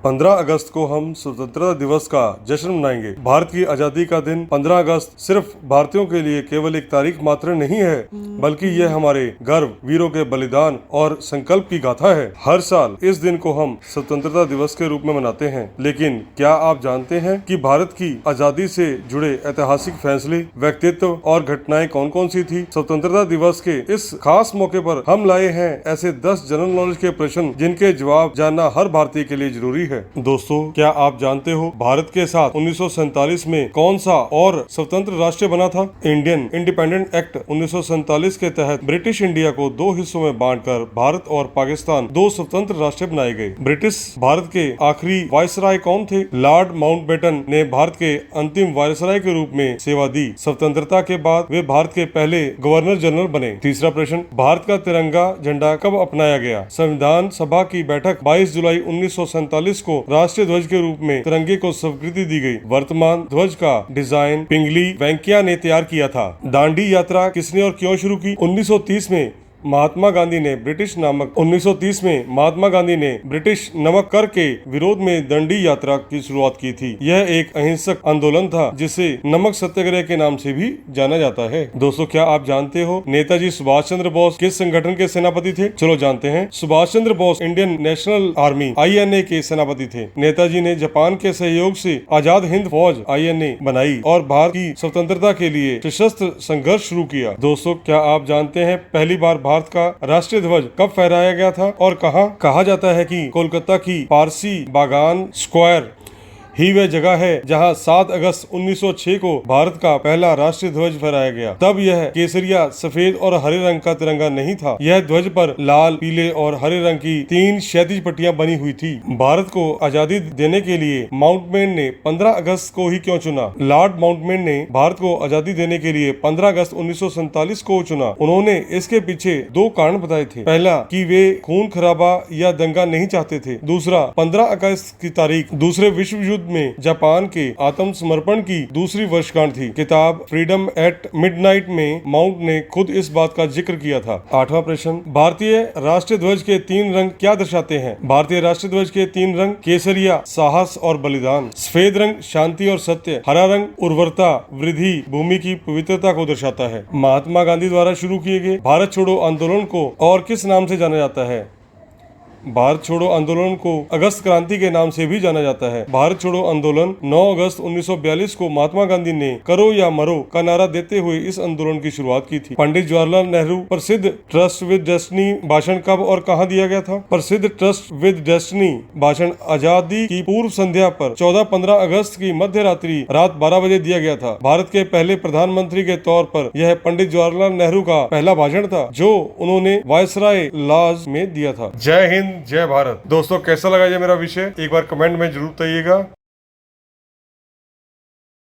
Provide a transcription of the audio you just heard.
15 अगस्त को हम स्वतंत्रता दिवस का जश्न मनाएंगे। भारत की आजादी का दिन 15 अगस्त सिर्फ भारतीयों के लिए केवल एक तारीख मात्र नहीं है, बल्कि यह हमारे गर्व, वीरों के बलिदान और संकल्प की गाथा है। हर साल इस दिन को हम स्वतंत्रता दिवस के रूप में मनाते हैं, लेकिन क्या आप जानते हैं कि भारत की आजादी से जुड़े ऐतिहासिक फैसले, व्यक्तित्व और घटनाएं कौन कौन सी थी? स्वतंत्रता दिवस के इस खास मौके पर हम लाए हैं ऐसे 10 जनरल नॉलेज के प्रश्न जिनके जवाब जानना हर भारतीय के लिए जरूरी है। दोस्तों, क्या आप जानते हो भारत के साथ 1947 में कौन सा और स्वतंत्र राष्ट्र बना था? इंडियन इंडिपेंडेंट एक्ट 1947 के तहत ब्रिटिश इंडिया को 2 हिस्सों में बांटकर भारत और पाकिस्तान 2 स्वतंत्र राष्ट्र बनाए गए। ब्रिटिश भारत के आखिरी वायसराय कौन थे? लॉर्ड माउंटबेटन ने भारत के अंतिम वायसराय के रूप में सेवा दी। स्वतंत्रता के बाद वे भारत के पहले गवर्नर जनरल बने। तीसरा प्रश्न, भारत का तिरंगा झंडा कब अपनाया गया? संविधान सभा की बैठक 22 जुलाई 1947 को राष्ट्रीय ध्वज के रूप में तिरंगे को स्वीकृति दी गई। वर्तमान ध्वज का डिजाइन पिंगली वेंकैया ने तैयार किया था। दांडी यात्रा किसने और क्यों शुरू की? 1930 में महात्मा गांधी ने ब्रिटिश नमक कर के विरोध में दांडी यात्रा की शुरुआत की थी। यह एक अहिंसक आंदोलन था जिसे नमक सत्याग्रह के नाम से भी जाना जाता है। दोस्तों, क्या आप जानते हो नेताजी सुभाष चंद्र बोस किस संगठन के सेनापति थे? चलो जानते हैं। Subhash Chandra Bose Indian National Army (INA) के सेनापति थे। नेताजी ने जापान के सहयोग से आजाद हिंद फौज (INA) बनाई और भारत की स्वतंत्रता के लिए सशस्त्र संघर्ष शुरू किया। दोस्तों, क्या आप जानते हैं पहली बार भारत का राष्ट्रीय ध्वज कब फहराया गया था और कहां? कहा जाता है कि कोलकाता की पारसी बागान स्क्वायर ही वह जगह है जहां 7 अगस्त 1906 को भारत का पहला राष्ट्रीय ध्वज फहराया गया। तब यह केसरिया, सफेद और हरे रंग का तिरंगा नहीं था। यह ध्वज पर लाल, पीले और हरे रंग की 3 क्षैतिज पट्टियां बनी हुई थी। भारत को आजादी देने के लिए माउंटबेटन ने 15 अगस्त को ही क्यों चुना? लॉर्ड माउंटबेटन ने भारत को आजादी देने के लिए 15 अगस्त 1947 को चुना। उन्होंने इसके पीछे 2 कारण बताए थे। पहला, कि वे खून खराबा या दंगा नहीं चाहते थे। दूसरा, 15 अगस्त की तारीख दूसरे विश्व युद्ध में जापान के आत्मसमर्पण की दूसरी वर्षगांठ थी। किताब फ्रीडम एट मिडनाइट में माउंट ने खुद इस बात का जिक्र किया था। 8वां प्रश्न, भारतीय राष्ट्रीय ध्वज के 3 रंग क्या दर्शाते हैं? भारतीय राष्ट्रीय ध्वज के 3 रंग केसरिया साहस और बलिदान, सफेद रंग शांति और सत्य, हरा रंग उर्वरता, वृद्धि, भूमि की पवित्रता को दर्शाता है। महात्मा गांधी द्वारा शुरू किए गए भारत छोड़ो आंदोलन को और किस नाम से जाना जाता है? भारत छोड़ो आंदोलन को अगस्त क्रांति के नाम से भी जाना जाता है। भारत छोड़ो आंदोलन 9 अगस्त 1942 को महात्मा गांधी ने करो या मरो का नारा देते हुए इस आंदोलन की शुरुआत की थी। पंडित जवाहरलाल नेहरू प्रसिद्ध ट्रस्ट विद डेस्टिनी भाषण कब और कहां दिया गया था? प्रसिद्ध ट्रस्ट विद डेस्टिनी भाषण आजादी की पूर्व संध्या पर 14-15 अगस्त की मध्य रात्रि रात 12 बजे दिया गया था। भारत के पहले प्रधानमंत्री के तौर पर यह पंडित जवाहरलाल नेहरू का पहला भाषण था जो उन्होंने वायसराय लॉज में दिया था। जय हिंद, जय भारत। दोस्तों, कैसा लगा ये मेरा विषय? एक बार कमेंट में जरूर बताइएगा।